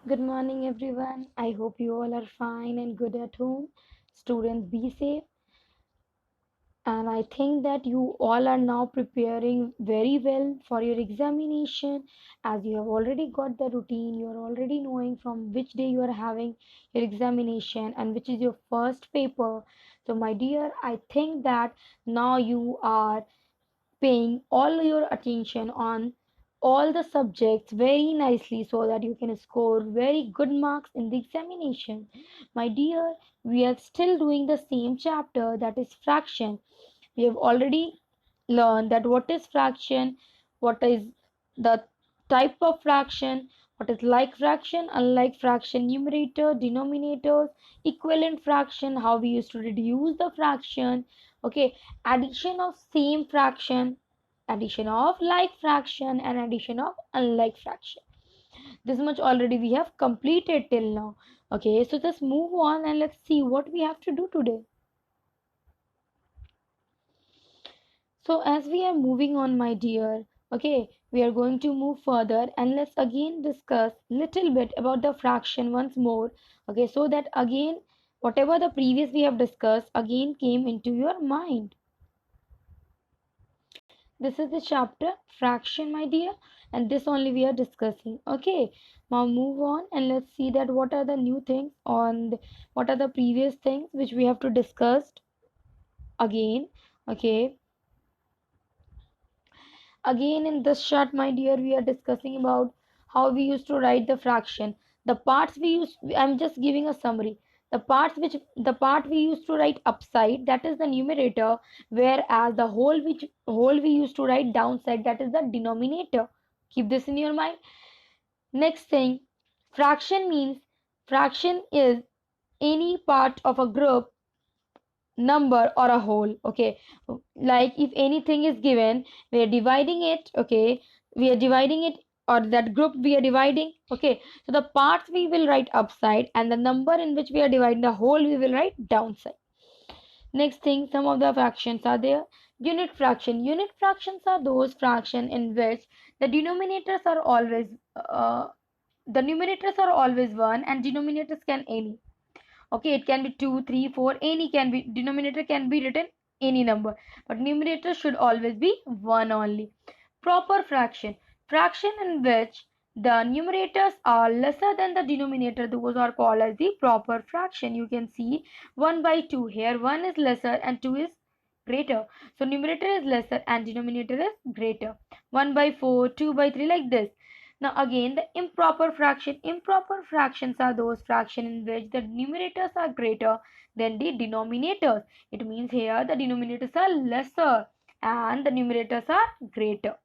Good morning, everyone. I hope you all are fine and good at home. Students, be safe. And I think that you all are now preparing very well for your examination as you have already got the routine. You are already knowing from which day you are having your examination and which is your first paper. So, my dear, I think that now you are paying all your attention on all the subjects very nicely so that you can score very good marks in the examination. My dear, we are still doing the same chapter, that is fraction. We have already learned that what is fraction, what is the type of fraction, what is like fraction, unlike fraction, numerator, denominators, equivalent fraction, how we used to reduce the fraction, okay, addition of same fraction, addition of like fraction, and addition of unlike fraction. This much already we have completed till now. Okay, so just move on and let's see what we have to do today. So as we are moving on, my dear, okay, we are going to move further and let's again discuss little bit about the fraction once more. Okay, so that again whatever the previous we have discussed again came into your mind. This is the chapter fraction, my dear, and this only we are discussing. Okay, now move on and let's see that what are the new things on what are the previous things which we have to discuss again. Okay, again, in this chart, my dear, we are discussing about how we used to write the fraction. The parts we use, I'm just giving a summary. The part we used to write upside, that is the numerator, whereas the whole we used to write downside, that is the denominator. Keep this in your mind. Next thing, fraction means fraction is any part of a group number or a whole. Okay, like if anything is given, we are dividing it. Okay, we are dividing it, or that group we are dividing. Okay, so the parts we will write upside and the number in which we are dividing the whole we will write downside. Next thing, some of the fractions are there. Unit fractions are those fractions in which the denominators are always the numerators are always 1 and denominators can any. Okay, it can be 2, 3, 4, any can be, denominator can be written any number, but numerator should always be 1 only. Proper fraction, fraction in which the numerators are lesser than the denominator, those are called as the proper fraction. You can see 1 by 2 here, 1 is lesser and 2 is greater, so numerator is lesser and denominator is greater. 1 by 4, 2 by 3, like this. Now again, the improper fraction. Improper fractions are those fractions in which the numerators are greater than the denominators. It means here the denominators are lesser and the numerators are greater.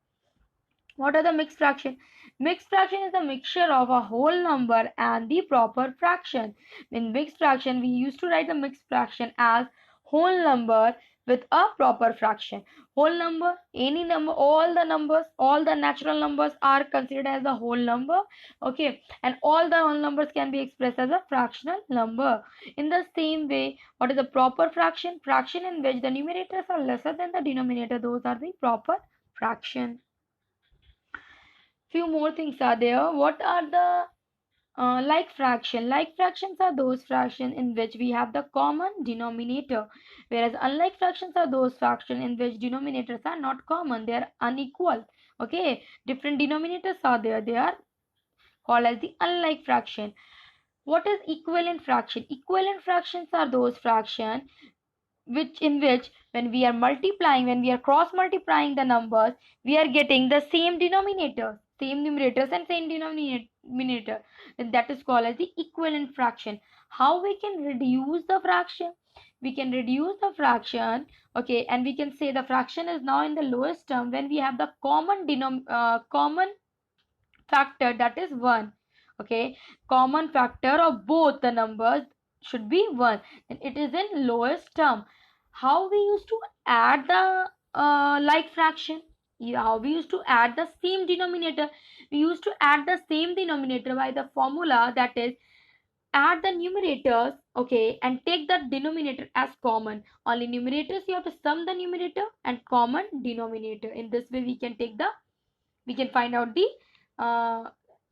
What are the mixed fraction? Mixed fraction is the mixture of a whole number and the proper fraction. In mixed fraction, we used to write the mixed fraction as whole number with a proper fraction. Whole number, any number, all the natural numbers are considered as a whole number. Okay, and all the whole numbers can be expressed as a fractional number. In the same way, what is a proper fraction? Fraction in which the numerators are lesser than the denominator, those are the proper fraction. Few more things are there. What are the like fraction? Like fractions are those fractions in which we have the common denominator, whereas unlike fractions are those fractions in which denominators are not common, they are unequal. Okay, different denominators are there, they are called as the unlike fraction. What is equivalent fraction? Equivalent fractions are those fractions which when we are multiplying, when we are cross multiplying the numbers, we are getting the same denominator, same numerators and same denominator, and that is called as the equivalent fraction. How we can reduce the fraction? We can reduce the fraction, okay, and we can say the fraction is now in the lowest term when we have the common factor, that is 1. Okay, common factor of both the numbers should be 1 and it is in lowest term. How we used to add the like fraction? Yeah, how we used to add the same denominator? We used to add the same denominator by the formula, that is add the numerators, okay, and take the denominator as common. Only numerators you have to sum the numerator and common denominator. In this way we can find out the uh,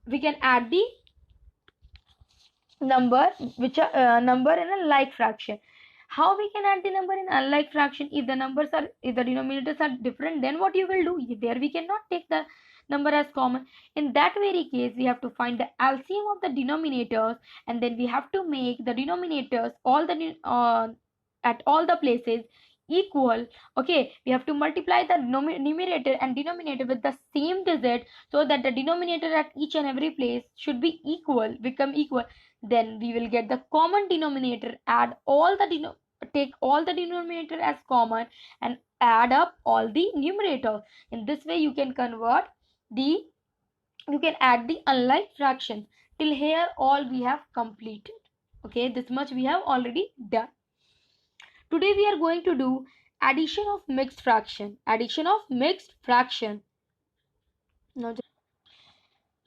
we can add the number which are number in a like fraction. How we can add the number in unlike fraction? If the numbers are, if the denominators are different, then what you will do there, we cannot take the number as common. In that very case, we have to find the LCM of the denominators, and then we have to make the denominators all the at all the places equal. Okay, we have to multiply the numerator and denominator with the same digit, so that the denominator at each and every place should be equal, become equal. Then we will get the common denominator, add all the take all the denominator as common, and add up all the numerator. In this way you can convert the, you can add the unlike fractions. Till here all we have completed. Okay, this much we have already done. Today we are going to do addition of mixed fraction. Addition of mixed fraction. Now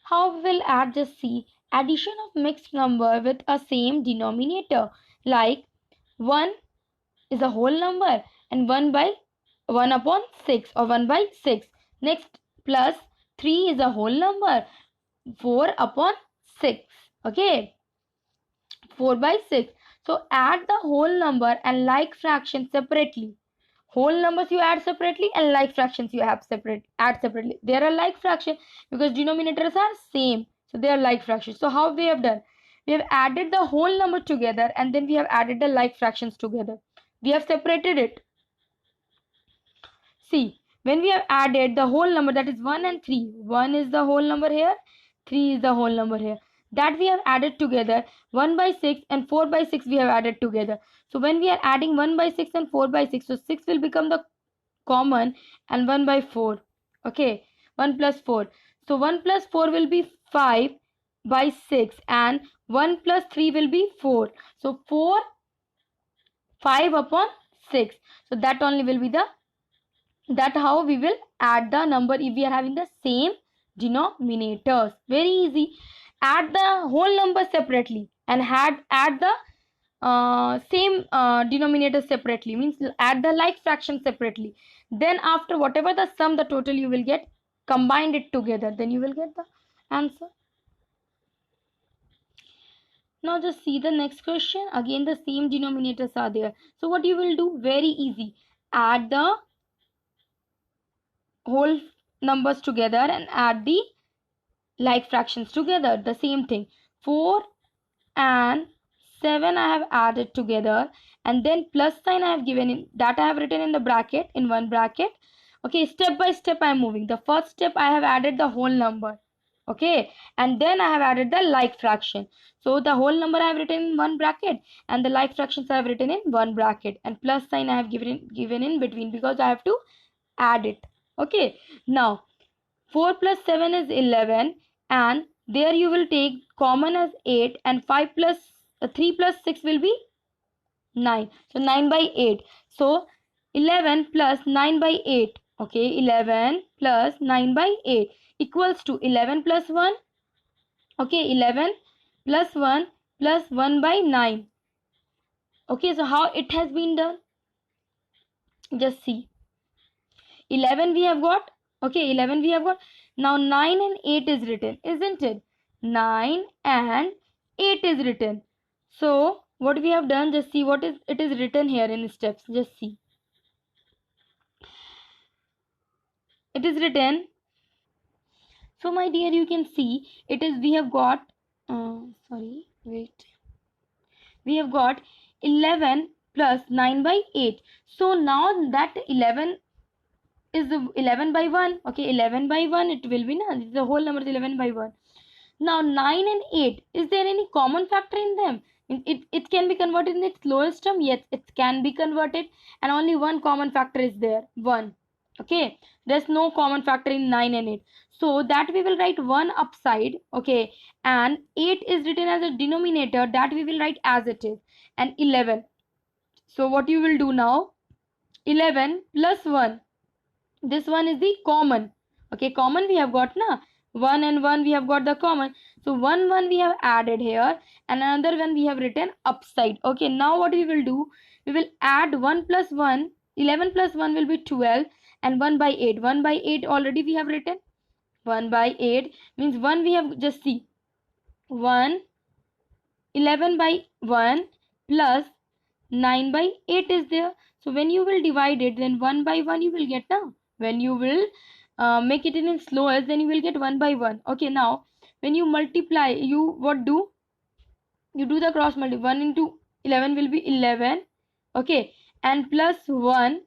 how we will add, just see, addition of mixed number with a same denominator, like 1 is a whole number and 1 by 1 upon 6 or 1 by 6. Next, plus 3 is a whole number, 4 upon 6. Okay, 4 by 6. So add the whole number and like fraction separately. Whole numbers you add separately and like fractions you have add separately. They are like fraction because denominators are same, so they are like fractions. So how we have done, we have added the whole number together and then we have added the like fractions together. We have separated it. See, when we have added the whole number, that is 1 and 3, 1 is the whole number here, 3 is the whole number here, that we have added together. 1 by 6 and 4 by 6 we have added together. So when we are adding 1 by 6 and 4 by 6, so 6 will become the common and 1 by 4. Okay, 1 plus 4. So 1 plus 4 will be 5 by 6 and 1 plus 3 will be 4. So 4, 5 upon 6. So that only will be the, that how we will add the number if we are having the same denominators. Very easy. Add the whole number separately and add the same denominator separately, means add the like fraction separately. Then after whatever the sum, the total you will get, combined it together, then you will get the answer. Now just see the next question. Again the same denominators are there. So what you will do, very easy, add the whole numbers together and add the like fractions together. The same thing, 4 and 7 I have added together, and then plus sign I have given in, that I have written in the bracket, in one bracket. Okay, step by step I am moving. The first step I have added the whole number. Okay, and then I have added the like fraction. So the whole number I have written in one bracket and the like fractions I have written in one bracket, and plus sign I have given in between because I have to add it. Okay, now 4 plus 7 is 11, and there you will take common as 8, and 5 plus 3 plus 6 will be 9. So 9 by 8. So 11 plus 9 by 8. Okay, 11 plus 9 by 8 equals to 11 plus 1. Okay, 11 plus 1 plus 1 by 9. Okay, so how it has been done? Just see. 11 we have got. Okay, 11 we have got. Now 9 and 8 is written, isn't it? 9 and 8 is written. So what we have done, just see what is it is written here in steps. Just see. It is written. So my dear, you can see it is, we have got sorry, wait. We have got 11 plus 9 by 8. So now that 11 is 11 by 1. Okay, 11 by 1 it will be, na, the whole number is 11 by 1. Now 9 and 8, is there any common factor in them? It can be converted in its lowest term. Yes, it can be converted, and only one common factor is there, 1. Okay, there's no common factor in 9 and 8, so that we will write 1 upside. Okay, and 8 is written as a denominator, that we will write as it is, and 11. So what you will do now, 11 plus 1, this one is the common. Okay, common we have got, na, 1 and 1 we have got the common. So 1 we have added here, and another one we have written upside. Okay, now what we will do, we will add 1 plus 1. 11 plus 1 will be 12, and 1 by 8. 1 by 8 already we have written. 1 by 8 means 1 we have, just see, 1 11 by 1 plus 9 by 8 is there. So when you will divide it, then 1 by 1 you will get now. When you will make it in slowest, then you will get 1 by 1. Okay, now when you multiply, you what do? You do the cross multiply. 1 into 11 will be 11. Okay, and plus 1,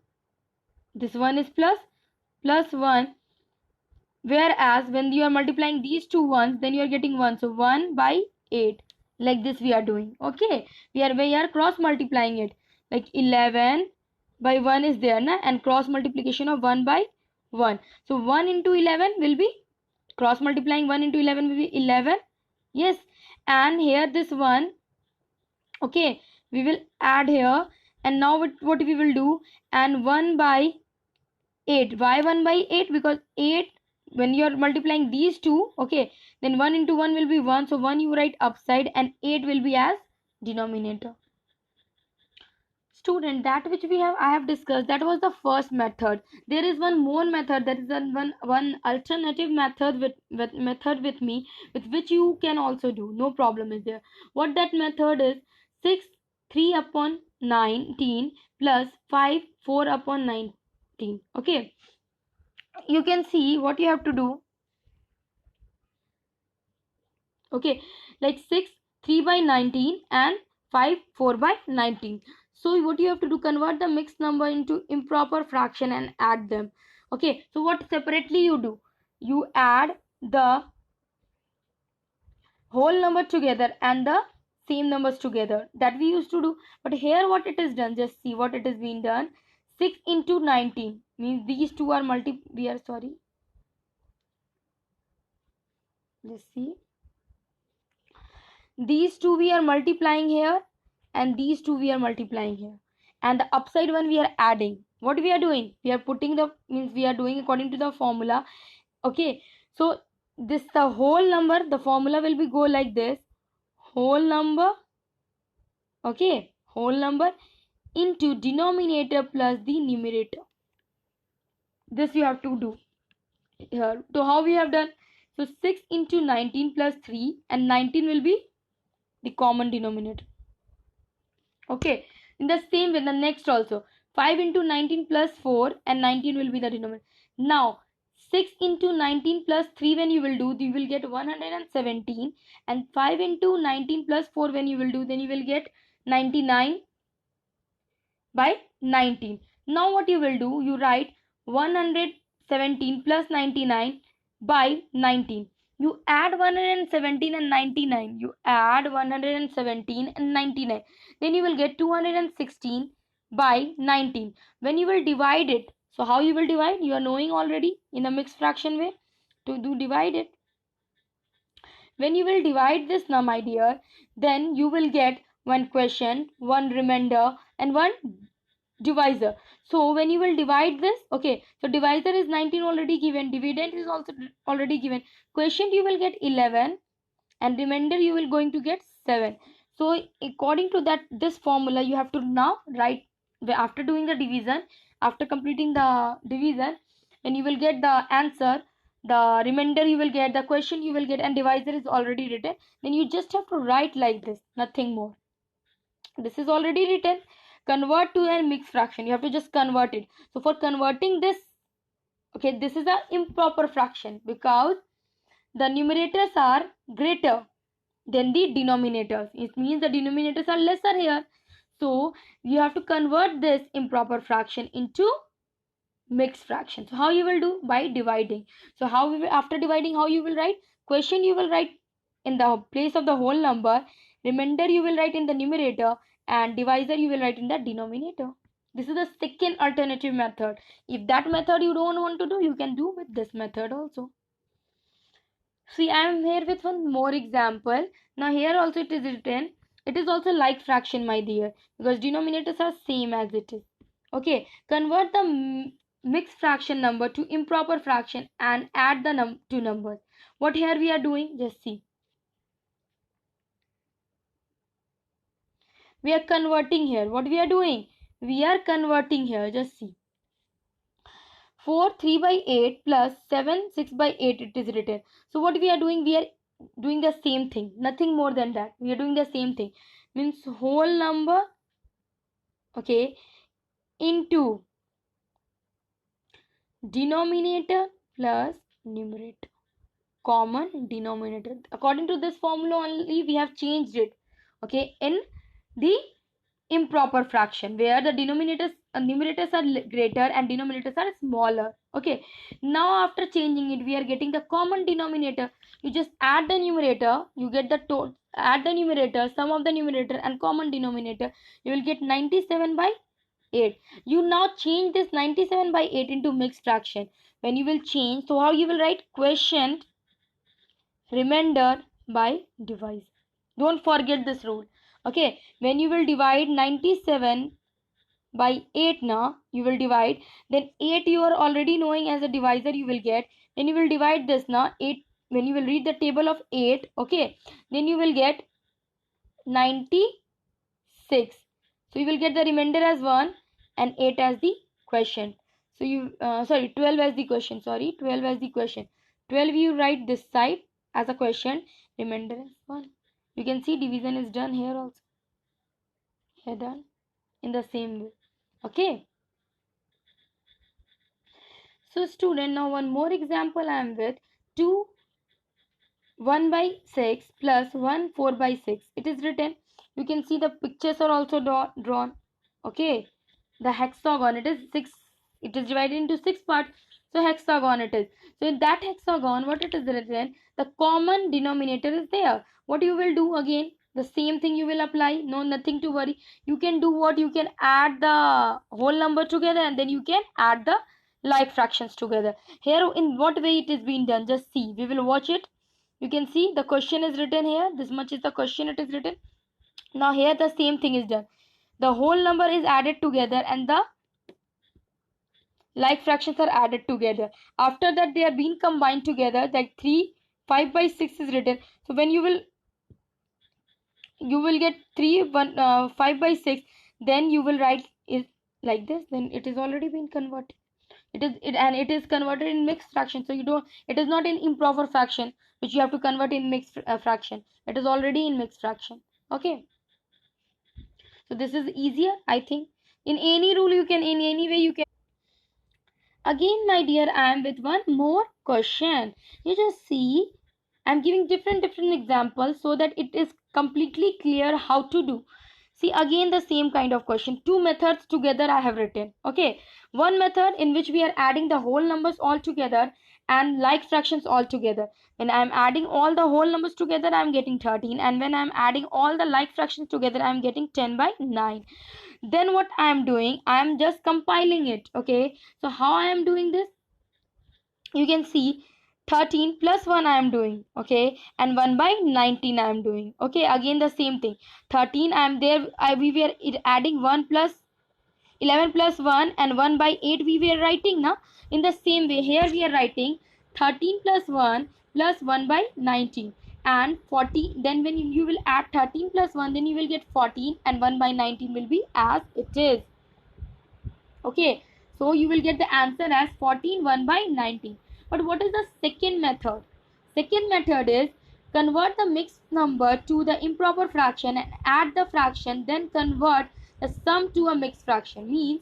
this one is plus 1, whereas when you are multiplying these two ones, then you are getting 1. So 1 by 8, like this we are doing. Okay, we are cross multiplying it, like 11 by 1 is there na, and cross multiplication of 1 by 1. So 1 into 11 will be, cross multiplying 1 into 11 will be 11. Yes, and here this one, okay, we will add here, and now what we will do, and 1 by 8. Why 1 by 8? Because 8, when you are multiplying these two, okay, then 1 into 1 will be 1. So 1 you write upside and 8 will be as denominator. Student, that which I have discussed, that was the first method. There is one more method, that is one alternative method with me, with which you can also do. No problem is there. What that method is: 6 3 upon 19 plus 5 4 upon 19. Okay, you can see what you have to do. Okay, like 6 3 by 19 and 5 4 by 19. So what you have to do, convert the mixed number into improper fraction and add them. Okay, so what separately you do, you add the whole number together and the same numbers together, that we used to do. But here what it is done, just see what it is being done. 6 into 19 means these two are just see, these two we are multiplying here and these two we are multiplying here, and the upside one we are adding. What we are doing, we are putting the, means we are doing according to the formula. Okay, so this, the whole number, the formula will be go like this: whole number, okay, whole number into denominator plus the numerator. This you have to do here. So how we have done, so 6 into 19 plus 3, and 19 will be the common denominator. Okay, in the same way the next also, 5 into 19 plus 4, and 19 will be the denominator. Now 6 into 19 plus 3 when you will do, you will get 117, and 5 into 19 plus 4 when you will do, then you will get 99 by 19. Now what you will do, you write 117 plus 99 by 19. You add 117 and 99. You add 117 and 99. Then you will get 216 by 19. When you will divide it, so how you will divide? You are knowing already in a mixed fraction way to do divide it. When you will divide this now, my dear, then you will get one quotient, one remainder, and one divisor. So when you will divide this, okay, so divisor is 19 already given, dividend is also already given, quotient you will get 11, and remainder you will going to get 7. So according to that, this formula you have to now write, after doing the division, after completing the division, when you will get the answer, the remainder you will get, the question you will get, and divisor is already written, then you just have to write like this, nothing more. This is already written. Convert to a mixed fraction, you have to just convert it. So for converting this, okay, this is a improper fraction because the numerators are greater than the denominators. It means the denominators are lesser here. So you have to convert this improper fraction into mixed fraction. So how you will do? By dividing. So how we will, after dividing, how you will write? Question you will write in the place of the whole number, remainder you will write in the numerator, and divisor you will write in the denominator. This is the second alternative method. If that method you don't want to do, you can do with this method also. See, I am here with one more example. Now here also it is written, it is also like fraction, my dear, because denominators are same as it is. Okay, convert the mixed fraction number to improper fraction and add the two numbers. What here we are doing? Just see. We are converting here. What we are doing? We are converting here. Just see. 4 3 by 8 plus 7 6 by 8 it is written. So what we are doing? We are doing the same thing, nothing more than that. We are doing the same thing, means whole number, okay, into denominator plus numerator, common denominator. According to this formula only we have changed it, okay, in the improper fraction where the denominators numerators are greater and denominators are smaller. Okay, now after changing it we are getting the common denominator. You just add the numerator, you get the total, add the numerator, sum of the numerator and common denominator, you will get 97 by 8. You now change this 97 by 8 into mixed fraction. When you will change, so how you will write, quotient remainder by divide. Don't forget this rule. Okay, when you will divide 97 by 8, now you will divide, then 8 you are already knowing as a divisor you will get. Then you will divide this now 8, when you will read the table of 8, okay, then you will get 96. So you will get the remainder as 1 and 8 as the question. So you sorry, 12 as the question, sorry, 12 as the question. 12 you write this side as a question, remainder as 1. You can see division is done here also, here done in the same way. Okay, so student, now one more example I am with. 2 1 by 6 plus 1 4 by 6. It is written. You can see the pictures are also drawn. Okay, the hexagon, it is 6. It is divided into 6 parts. So hexagon it is. So in that hexagon, what it is written? The common denominator is there. What you will do again? The same thing you will apply. No, nothing to worry. You can do what? You can add the whole number together and then you can add the like fractions together. Here, in what way it is being done? Just see. We will watch it. You can see the question is written here. This much is the question, it is written. Now here the same thing is done. The whole number is added together and the like fractions are added together. After that they are being combined together. That 3 5 by 6 is written. So when you will get 3 1 5 by 6, then you will write is like this. Then it is already been converted. It is converted in mixed fraction. So you don't, it is not in improper fraction which you have to convert in mixed fraction. It is already in mixed fraction. Okay, so this is easier, I think. In any rule you can, in any way you can. Again my dear, I am with one more question. You just see, I'm giving different examples so that it is completely clear how to do. See, again the same kind of question. Two methods together I have written. Okay, one method in which we are adding the whole numbers all together and like fractions all together. When I am adding all the whole numbers together, I am getting 13, and when I am adding all the like fractions together, I am getting 10 by 9. Then what I am doing, I am just compiling it. Okay, so how I am doing this? You can see 13 plus 1 I am doing, okay, and 1 by 19 I am doing. Okay, again the same thing. 13 I am there, we were adding 1 plus 11 plus 1 and 1 by 8 we were writing now. In the same way here we are writing 13 plus 1 plus 1 by 19 and 40. Then when you will add 13 plus 1, then you will get 14 and 1 by 19 will be as it is. Okay, so you will get the answer as 14 1 by 19. But what is the second method? Second method is convert the mixed number to the improper fraction and add the fraction, then convert the sum to a mixed fraction. Means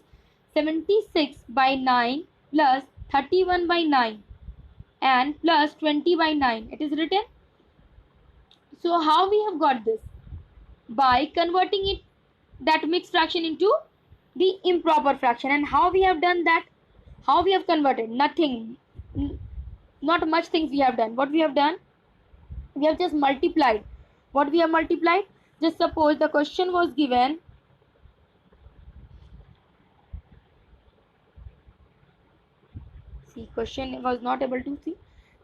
76 by 9 plus 31 by 9 and plus 20 by 9. It is written. So how we have got this? By converting it, that mixed fraction, into the improper fraction. And how we have done that? How we have converted? Nothing, not much things we have done. What we have done? We have just multiplied. What we have multiplied? Just suppose the question was given. See, question was not able to see.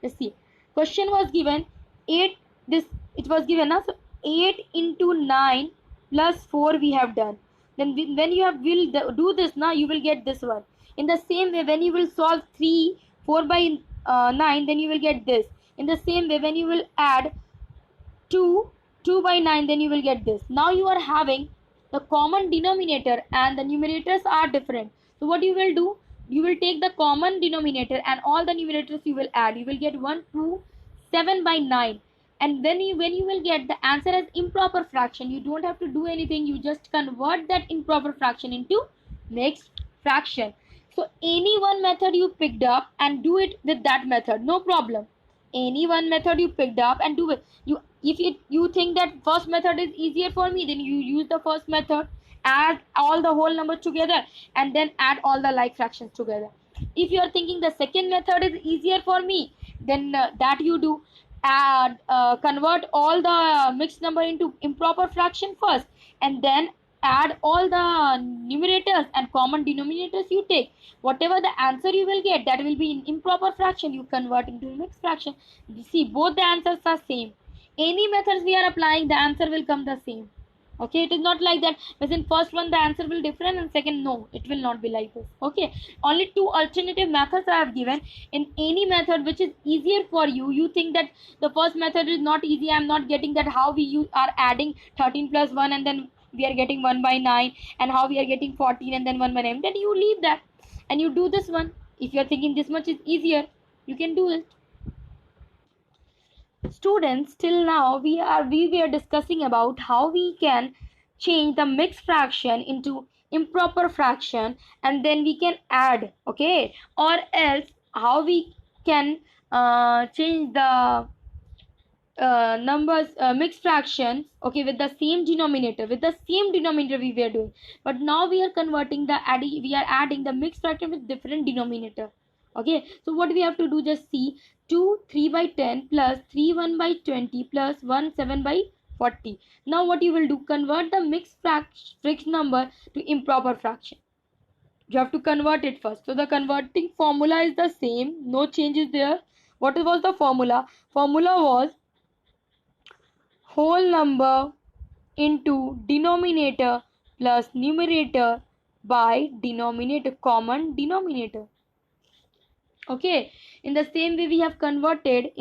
Let's see. Question was given 8. This it was given us, so 8 into 9 plus 4 we have done. Then when you have will do this now, you will get this one. In the same way, when you will solve 3 4 by 9, then you will get this. In the same way, when you will add 2 2 by 9, then you will get this. Now you are having the common denominator and the numerators are different. So what you will do, you will take the common denominator and all the numerators you will add. You will get 1 2 7 by 9. and then when you will get the answer as improper fraction, you don't have to do anything, you just convert that improper fraction into mixed fraction. So any one method you picked up and do it with that method, no problem. Any one method you picked up and do it. You, if you think that first method is easier for me, then you use the first method, add all the whole numbers together, and then add all the like fractions together. If you are thinking the second method is easier for me, then that you do, add convert all the mixed number into improper fraction first, and then add all the numerators and common denominators you take. Whatever the answer you will get, that will be in improper fraction, you convert into mixed fraction. You see, both the answers are same. Any methods we are applying, the answer will come the same. Okay, it is not like that as in first one the answer will different and second no, it will not be like this. Okay, only two alternative methods I have given. In any method which is easier for you, you think that the first method is not easy, I am not getting that how we are adding 13 plus 1 and then we are getting 1 by 9, and how we are getting 14 and then 1 by 9, then you leave that and you do this one. If you are thinking this much is easier, you can do it. Students, till now we were discussing about how we can change the mixed fraction into improper fraction, and then we can add, okay, or else how we can change the numbers, mixed fractions, okay, with the same denominator, we were doing, but now we are converting the we are adding the mixed fraction with different denominator. Okay, so what we have to do, just see, 2 3 by 10 plus 3 1 by 20 plus 1 7 by 40. Now what you will do, convert the mixed fraction number to improper fraction. You have to convert it first. So the converting formula is the same, no changes there. What was the formula? Formula was whole number into denominator plus numerator by denominator, common denominator. Okay, in the same way we have converted,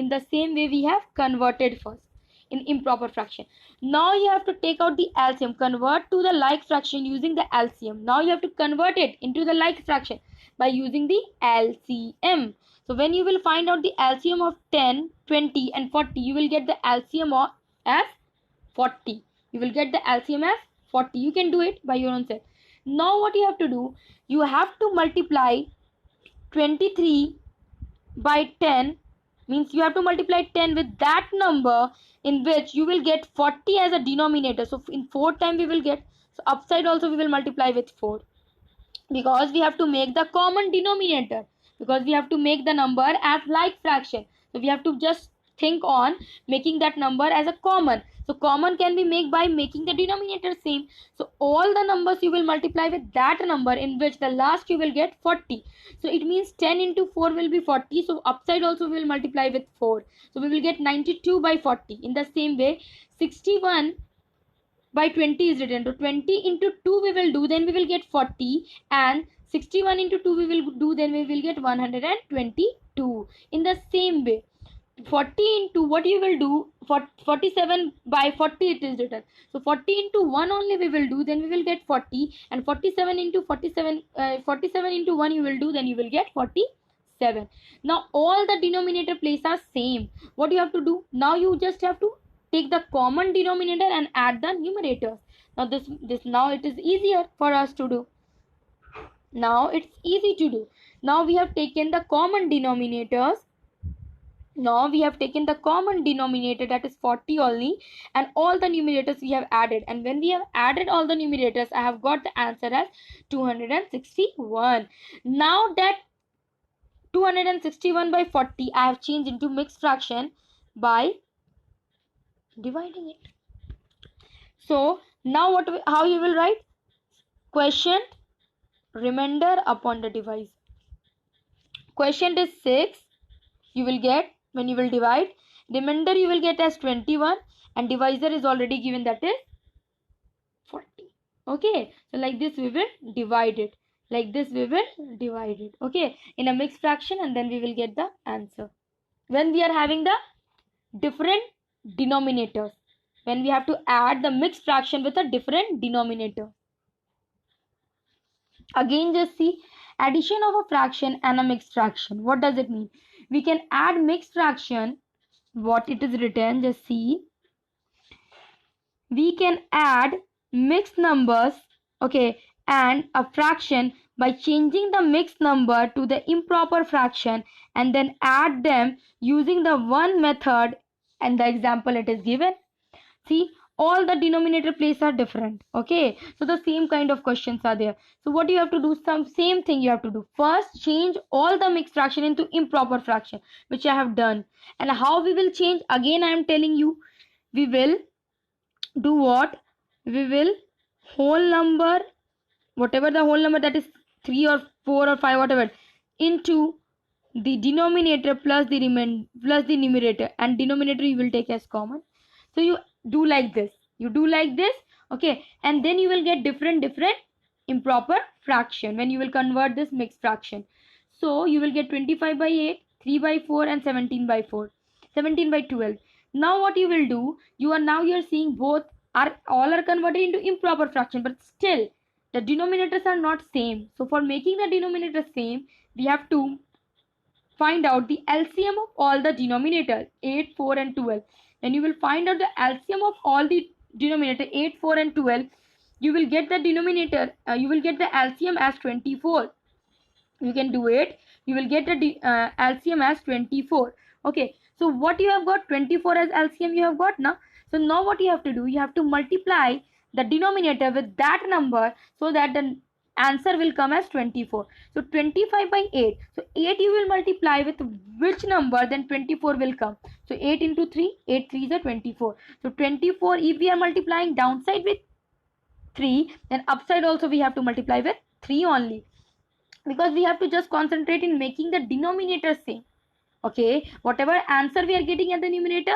first in improper fraction. Now you have to take out the LCM, convert to the like fraction using the LCM. Now you have to convert it into the like fraction by using the LCM. So when you will find out the LCM of 10, 20 and 40, you will get the LCM of as 40. You will get the LCM as 40. You can do it by your own self. Now what you have to do, you have to multiply 23 by 10, means you have to multiply 10 with that number in which you will get 40 as a denominator. So in 4 time we will get, so upside also we will multiply with 4, because we have to make the common denominator, because we have to make the number as like fraction. So we have to just think on making that number as a common. So common can be made by making the denominator same. So all the numbers you will multiply with that number in which the last you will get 40. So it means 10 into 4 will be 40. So upside also we will multiply with 4. So we will get 92 by 40. In the same way, 61 by 20 is written. So 20 into 2 we will do, then we will get 40, and 61 into 2 we will do, then we will get 122. In the same way, 40 into what you will do, 47 by 40 it is written. So 40 into 1 only we will do, then we will get 40, and 47 into 47 into 1 you will do, then you will get 47. Now all the denominator places are same. What you have to do, now you just have to take the common denominator and add the numerators. Now this now it is easier for us to do. Now it's easy to do. Now we have taken the common denominators. Now we have taken the common denominator, that is 40 only, and all the numerators we have added. And when we have added all the numerators, I have got the answer as 261. Now that 261 by 40 I have changed into mixed fraction by dividing it. So now how you will write? Quotient remainder upon the divisor. Quotient is 6, you will get when you will divide. Remainder you will get as 21, and divisor is already given, that is 40. Okay, so like this we will divide it. Okay, in a mixed fraction, and then we will get the answer. When we are having the different denominators, when we have to add the mixed fraction with a different denominator. Again, just see, addition of a fraction and a mixed fraction. What does it mean? We can add mixed fraction what it is written, just see. We can add mixed numbers, okay, and a fraction by changing the mixed number to the improper fraction and then add them using the one method and the example it is given. See, all the denominator places are different, okay, so the same kind of questions are there. So what you have to do, some same thing you have to do. First, change all the mixed fraction into improper fraction, which I have done. And how we will change, again I am telling you, we will do what? We will whole number, whatever the whole number, that is 3 or 4 or 5, whatever, into the denominator plus the numerator, and denominator you will take as common. So you do like this, okay, and then you will get different improper fraction when you will convert this mixed fraction. So you will get 25 by 8, 3 by 4 and 17 by 4, 17 by 12. Now what you will do, you're seeing both are all are converted into improper fraction, but still the denominators are not same. So for making the denominator same, we have to find out the LCM of all the denominators, 8, 4 and 12. Then you will find out the LCM of all the denominator 8, 4 and 12. You will get the denominator, you will get the LCM as 24. You can do it. You will get the LCM as 24. Okay, so what you have got, 24 as LCM you have got now. So now what you have to do, you have to multiply the denominator with that number so that the answer will come as 24. So 25 by 8. So 8 you will multiply with which number, then 24 will come. So 8 into 3, 8 3 is 24. So 24, if we are multiplying downside with 3, then upside also we have to multiply with 3 only, because we have to just concentrate in making the denominator same. Okay, whatever answer we are getting at the numerator,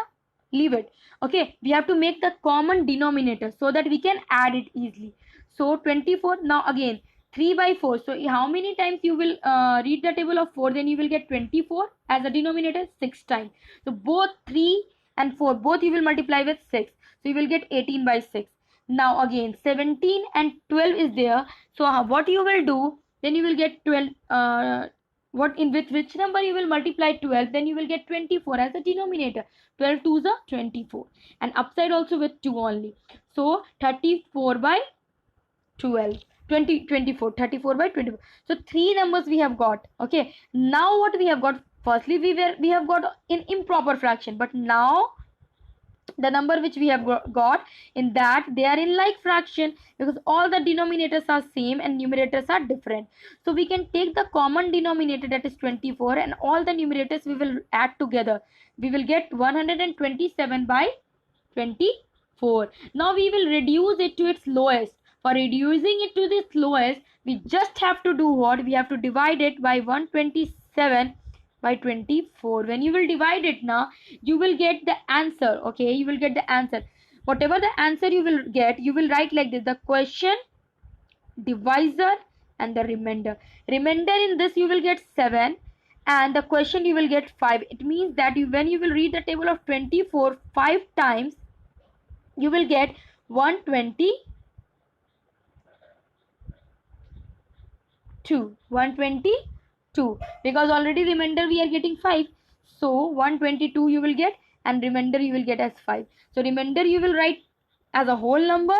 leave it. Okay, we have to make the common denominator so that we can add it easily. So 24, now again 3 by 4. So how many times you will read the table of 4, then you will get 24 as a denominator, 6 times. So both 3 and 4, both you will multiply with 6. So you will get 18 by 6. Now again 17 and 12 is there. So what you will do, then you will get 12, with which number you will multiply 12, then you will get 24 as a denominator. 12 2s are 24, and upside also with 2 only. So 34 by 12, 24, 34 by 24. So 3 numbers we have got. Okay, now what we have got, firstly we have got in improper fraction, but now the number which we have got, in that they are in like fraction, because all the denominators are same and numerators are different. So we can take the common denominator, that is 24, and all the numerators we will add together. We will get 127 by 24. Now we will reduce it to its lowest. For reducing it to its lowest, we just have to do what? We have to divide it by 127 by 24. When you will divide it now, you will get the answer. Okay, you will get the answer. Whatever the answer you will get, you will write like this: the question, divisor and the remainder. Remainder in this you will get 7, and the question you will get 5. It means that when you will read the table of 24 5 times, you will get 122, because already remainder we are getting 5. So 122 you will get, and remainder you will get as 5. So remainder you will write as a whole number,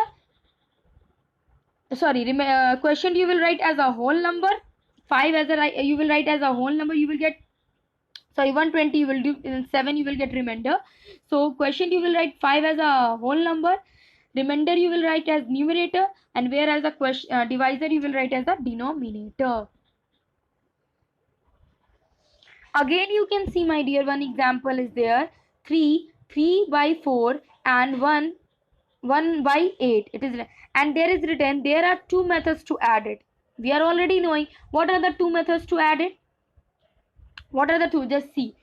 sorry, question you will write as a whole number, 5 as a you will write as a whole number, you will get, sorry, 120 you will do, 7 you will get remainder. So question you will write 5 as a whole number, remainder you will write as numerator, and whereas the question divisor you will write as a denominator. Again you can see, my dear, one example is there. 3 by 4 and 1 by 8. It is, and there is written there are 2 methods to add it. We are already knowing what are the 2 methods to add it. What are the 2? Just see.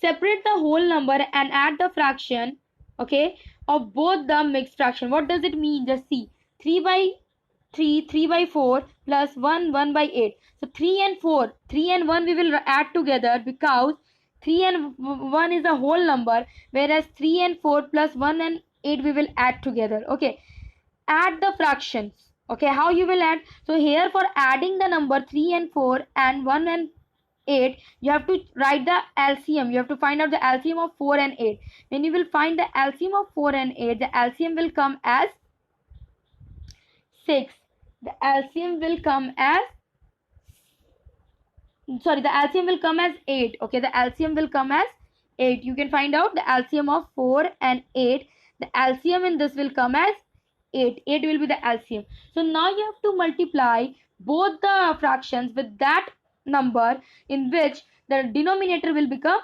Separate the whole number and add the fraction, okay, of both the mixed fraction. What does it mean? Just see. 3 by 3 by 4 plus 1 by 8. So 3 and 4, 3 and 1 we will add together, because 3 and 1 is a whole number, whereas 3 and 4 plus 1 and 8 we will add together. Okay, add the fractions. Okay, how you will add? So here for adding the number 3 and 4 and 1 and 8, you have to write the LCM. You have to find out the LCM of 4 and 8. When you will find the LCM of 4 and 8, the LCM will come as 6. The LCM will come as, sorry, the LCM will come as 8. Okay, the LCM will come as 8. You can find out the LCM of 4 and 8. The LCM in this will come as 8. 8 will be the LCM. So now you have to multiply both the fractions with that number in which the denominator will become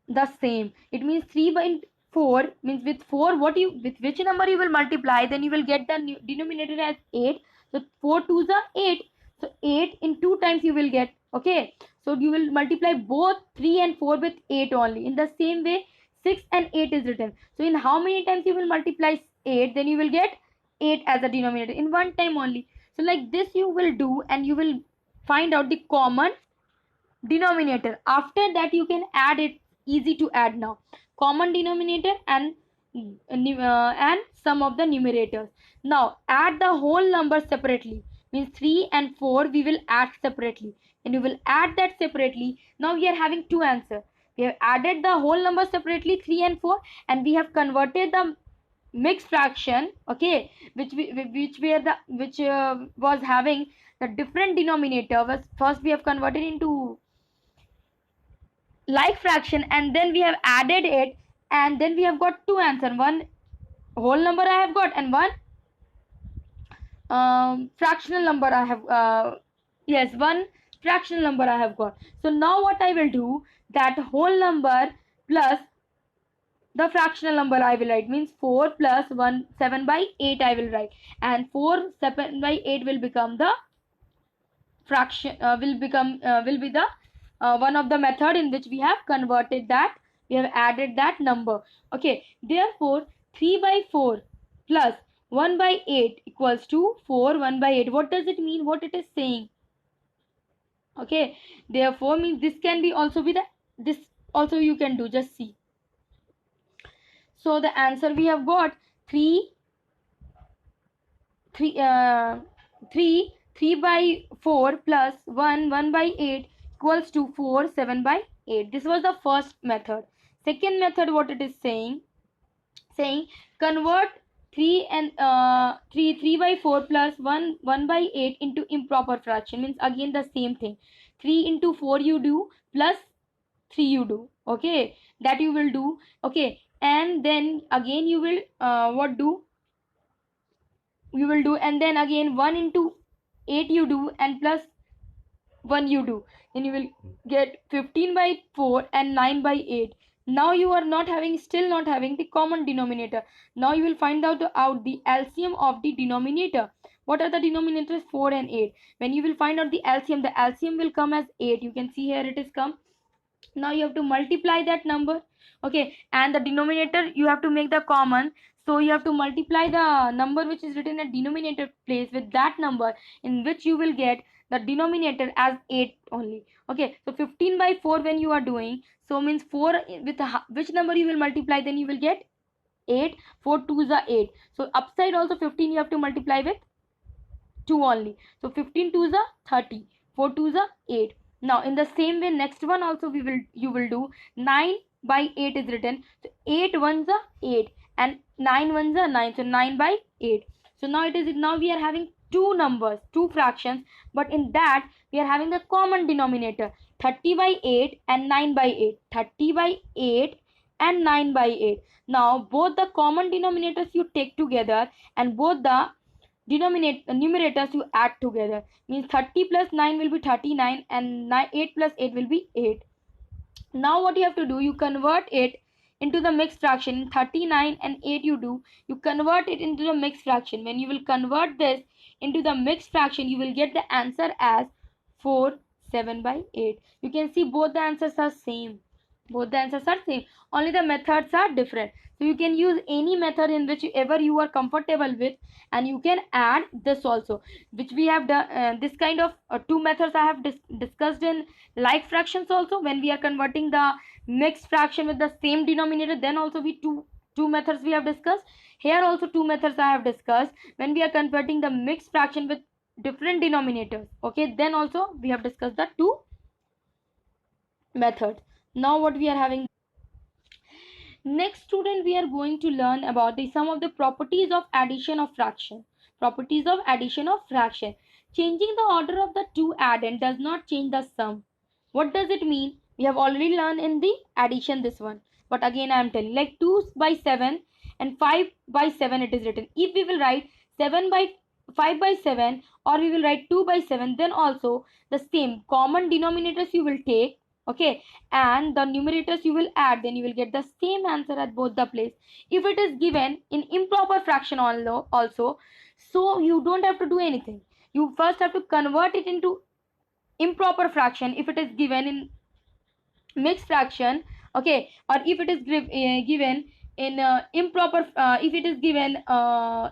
the same. It means 3 by 4 means with 4 what you, with which number you will multiply, then you will get the denominator as 8. So 4 2s are 8. So 8 in 2 times you will get. Okay, so you will multiply both 3 and 4 with 8 only. In the same way 6 and 8 is written. So in how many times you will multiply 8, then you will get 8 as a denominator in one time only. So like this you will do, and you will find out the common denominator. After that you can add it. Easy to add now. Common denominator and sum of the numerators. Now add the whole number separately. Means 3 and 4 we will add separately, and we will add that separately. Now we are having two answers. We have added the whole number separately, 3 and 4, and we have converted the mixed fraction, okay, which was having the different denominator. Was first we have converted into like fraction, and then we have added it, and then we have got two answers. One whole number I have got, and one fractional number I have, yes, one fractional number I have got. So now what I will do, that whole number plus the fractional number I will write, means 4 plus 1 7 by 8 I will write, and 4 7 by 8 will become the fraction, will be the one of the method in which we have converted that, we have added that number. Okay, therefore 3 by 4 plus 1 by 8 equals to 4 1 by 8. What does it mean? What it is saying? Okay, therefore means this can be also be the, this also you can do, just see. So the answer we have got 3 by 4 plus 1 by 8 equals to 4 7 by 8. This was the first method. Second method, what it is saying convert 3 and 3 by 4 plus 1 by 8 into improper fraction. Means again the same thing. 3 into 4 you do, plus 3 you do. Okay, that you will do. Okay, and then again you will what do, you will do, and then again 1 into 8 you do, and plus 1 you do, then you will get 15 by 4 and 9 by 8. Now you are not having, still not having the common denominator. Now you will find out the LCM of the denominator. What are the denominators? 4 and 8. When you will find out the LCM will come as 8. You can see here it is come. Now you have to multiply that number. Okay, and the denominator you have to make the common. So you have to multiply the number which is written at denominator place with that number, in which you will get the denominator as 8 only. Okay, so 15 by 4 when you are doing, so means 4 with which number you will multiply, then you will get 8. 4 2s are 8. So upside also 15 you have to multiply with 2 only. So 15 2s are 30. 4 2s are 8. Now in the same way next one also you will do. 9 by 8 is written. So 8 ones are 8 and 9 ones are 9. So 9 by 8. So now now we are having two numbers, two fractions, but in that we are having the common denominator, 30 by 8 and 9 by 8. 30 by 8 and 9 by 8. Now both the common denominators you take together, and both the numerators you add together. Means 30 plus 9 will be 39, and 8 plus 8 will be 8. Now what you have to do, you convert it into the mixed fraction. 39 and 8 you convert it into the mixed fraction. When you will convert this into the mixed fraction, you will get the answer as 4 7 by 8. You can see both the answers are same. Both the answers are same, only the methods are different. So you can use any method in whichever you are comfortable with, and you can add this also, which we have done. This kind of two methods I have discussed in like fractions also. When we are converting the mixed fraction with the same denominator, then also we two methods we have discussed. Here also two methods I have discussed when we are converting the mixed fraction with different denominators. Okay, then also we have discussed the two methods. Now what we are having next, student, we are going to learn about the some of the properties of addition of fraction. Properties of addition of fraction. Changing the order of the two addend does not change the sum. What does it mean? We have already learned in the addition this one, but again I am telling, like 2 by 7 and 5 by 7 it is written. If we will write 7 by 5 by 7, or we will write 2 by 7, then also the same common denominators you will take, okay, and the numerators you will add, then you will get the same answer at both the place. If it is given in improper fraction also, so you don't have to do anything. You first have to convert it into improper fraction if it is given in mixed fraction, okay, or if it is given in improper if it is given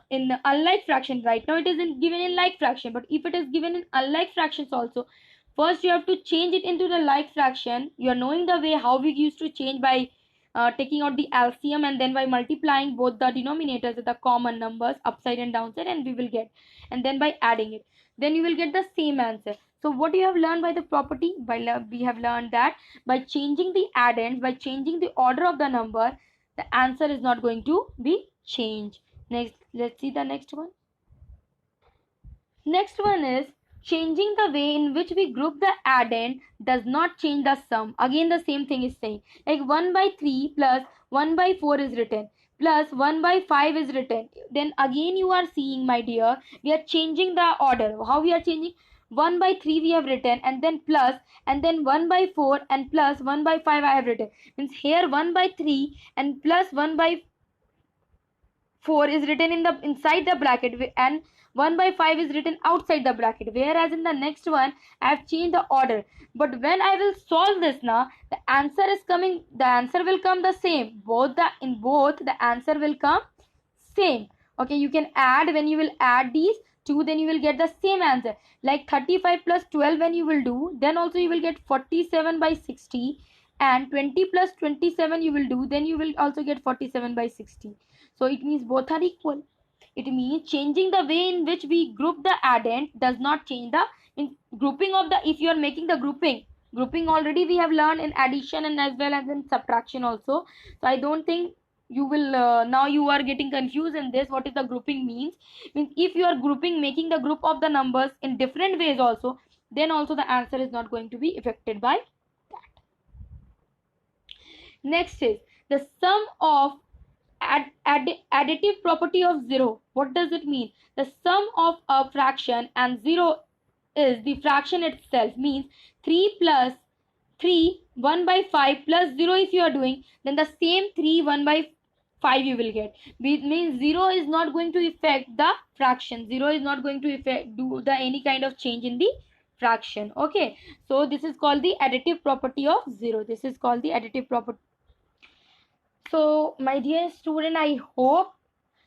in unlike fraction. Right now it isn't given in like fraction, but if it is given in unlike fractions also, first you have to change it into the like fraction. You are knowing the way how we used to change by taking out the LCM and then by multiplying both the denominators with the common numbers upside and downside, and we will get, and then by adding it, then you will get the same answer. So what you have learned by the property, we have learned that by changing the addends, by changing the order of the number, the answer is not going to be changed. Next, let's see the next one. Next one is changing the way in which we group the addend does not change the sum. Again the same thing is saying, like 1 by 3 plus 1 by 4 is written, plus 1 by 5 is written. Then again you are seeing, my dear, we are changing the order. How we are changing? 1 by 3 we have written, and then plus, and then 1 by 4 and plus 1 by 5 I have written. Means here 1 by 3 and plus 1 by 4 is written in the inside the bracket, and 1 by 5 is written outside the bracket, whereas in the next one I have changed the order. But when I will solve this now, the answer will come the same. In both the answer will come same. Okay, you can add, when you will add these two, then you will get the same answer. Like 35 plus 12 when you will do, then also you will get 47 by 60, and 20 plus 27 you will do, then you will also get 47 by 60. So it means both are equal. It means changing the way in which we group the addend does not change the grouping of the, if you are making the grouping already we have learned in addition and as well as in subtraction also. So I don't think you will now you are getting confused in this. What is the grouping means if you are grouping, making the group of the numbers in different ways also, then also the answer is not going to be affected by that. Next is the sum of additive property of 0. What does it mean? The sum of a fraction and 0 is the fraction itself. Means 3 plus 3 1 by 5 plus 0 if you are doing, then the same 3 1 by 5 you will get. It means 0 is not going to affect the fraction. 0 is not going to do the any kind of change in the fraction. Okay, so this is called the additive property of 0. This is called the additive property. So my dear student, I hope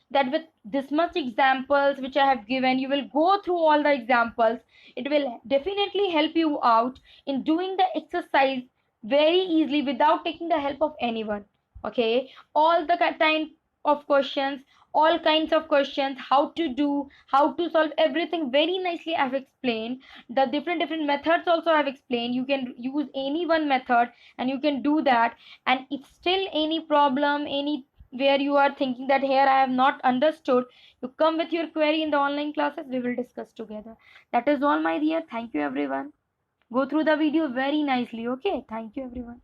that with this much examples which I have given, you will go through all the examples. It will definitely help you out in doing the exercise very easily without taking the help of anyone. Okay, all the kind of questions, all kinds of questions, how to do, how to solve, everything very nicely I've explained. The different methods also I've explained. You can use any one method and you can do that. And if still any problem, any where you are thinking that here I have not understood, you come with your query in the online classes, we will discuss together. That is all, my dear. Thank you everyone. Go through the video very nicely. Okay, thank you everyone.